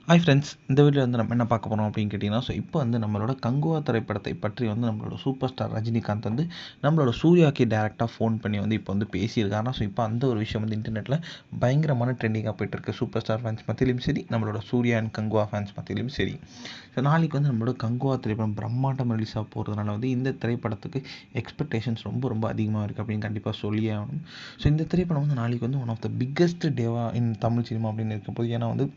Hi friends, இந்த வீடியோவில் வந்து நம்ம என்ன பார்க்க போகிறோம் அப்படின்னு கேட்டிங்கன்னா, இப்போ வந்து நம்மளோட கங்குவா திரைப்படத்தை பற்றி வந்து நம்மளோட சூப்பர் ஸ்டார் ரஜினிகாந்த் வந்து நம்மளோட சூர்யாவுக்கு டேரெக்டாக ஃபோன் பண்ணி வந்து இப்போ வந்து பேசியிருக்காருனா. இப்போ அந்த ஒரு விஷயம் வந்து இன்டர்நெட்டில் பயங்கரமான ட்ரெண்டிங்காக போயிட்டுருக்கு. சூப்பர் ஸ்டார் ஃபேன்ஸ் மத்தியிலும் சரி, நம்மளோட சூர்யா அண்ட் கங்குவா ஃபேன்ஸ் மத்தியிலும் சரி. ஸோ நாளைக்கு வந்து நம்மளோட கங்குவா திரைப்படம் பிரம்மாண்டம் ரிலீஸ் ஆக போகிறதுனால வந்து இந்த திரைப்படத்துக்கு எக்ஸ்பெக்டேஷன்ஸ் ரொம்ப ரொம்ப அதிகமாக இருக்குது அப்படின்னு கண்டிப்பாக சொல்லியே ஆகணும். ஸோ இந்த திரைப்படம் வந்து நாளைக்கு வந்து ஒன் ஆஃப் த பிக்கஸ்ட் டேவா இன் தமிழ் சினிமா அப்படின்னு இருக்க போது. ஏன்னா வந்து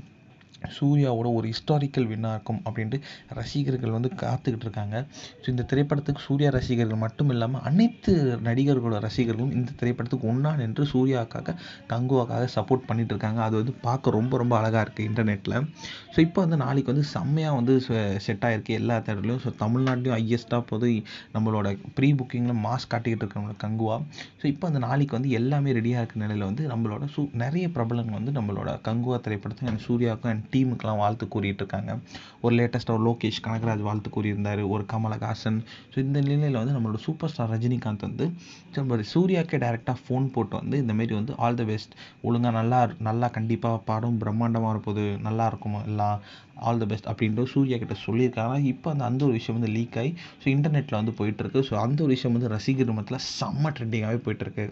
சூர்யாவோட ஒரு ஹிஸ்டாரிக்கல் வின்னாக இருக்கும் அப்படின்ட்டு ரசிகர்கள் வந்து காத்துக்கிட்டு இருக்காங்க. ஸோ இந்த திரைப்படத்துக்கு சூர்யா ரசிகர்கள் மட்டும் இல்லாமல் அனைத்து நடிகர்களோட ரசிகர்களும் இந்த திரைப்படத்துக்கு ஒன்றா நின்று சூர்யாவுக்காக கங்குவாக்காக சப்போர்ட் பண்ணிட்டு இருக்காங்க. அது வந்து பார்க்க ரொம்ப ரொம்ப அழகாக இருக்குது இன்டர்நெட்டில். ஸோ இப்போ வந்து நாளைக்கு வந்து செம்மையாக வந்து செட் ஆகிருக்கு எல்லா தேட்டர்லையும். ஸோ தமிழ்நாட்டிலையும் ஹையஸ்ட்டாக போது நம்மளோட ப்ரீ புக்கிங்கில் மாஸ் காட்டிக்கிட்டு இருக்கவங்களோட கங்குவா. ஸோ இப்போ அந்த நாளைக்கு வந்து எல்லாமே ரெடியாக இருக்க நிலையில் வந்து நம்மளோட நிறைய பிரபலங்கள் வந்து நம்மளோட கங்குவா திரைப்படத்தை அண்ட் சூர்யாவுக்கும் அண்ட் டீமுக்கெலாம் வாழ்த்து கூறிட்டு இருக்காங்க. ஒரு லேட்டஸ்ட்டாக ஒரு லோகேஷ் கனகராஜ் வாழ்த்து கூறியிருந்தார், ஒரு கமலஹாசன். ஸோ இந்த நிலையில் வந்து நம்மளோட சூப்பர் ஸ்டார் ரஜினிகாந்த் வந்து நம்ம சூர்யாக்கே டேரெக்டாக ஃபோன் போட்டு வந்து இந்தமாரி வந்து ஆல் த பெஸ்ட், ஒழுங்காக நல்லா கண்டிப்பாக படம் பிரம்மாண்டமாக இருப்போது, நல்லா இருக்கும் எல்லாம், ஆல் த பெஸ்ட் அப்படின்ட்டு சூர்யா கிட்ட சொல்லியிருக்காங்க. இப்போ அந்த ஒரு விஷயம் வந்து லீக் ஆகி ஸோ இன்டர்நெட்டில் வந்து போயிட்டுருக்கு. ஸோ அந்த ஒரு விஷயம் வந்து ரசிகர் மத்தியில் செம்ம ட்ரெண்டிங்காகவே போயிட்டுருக்கு.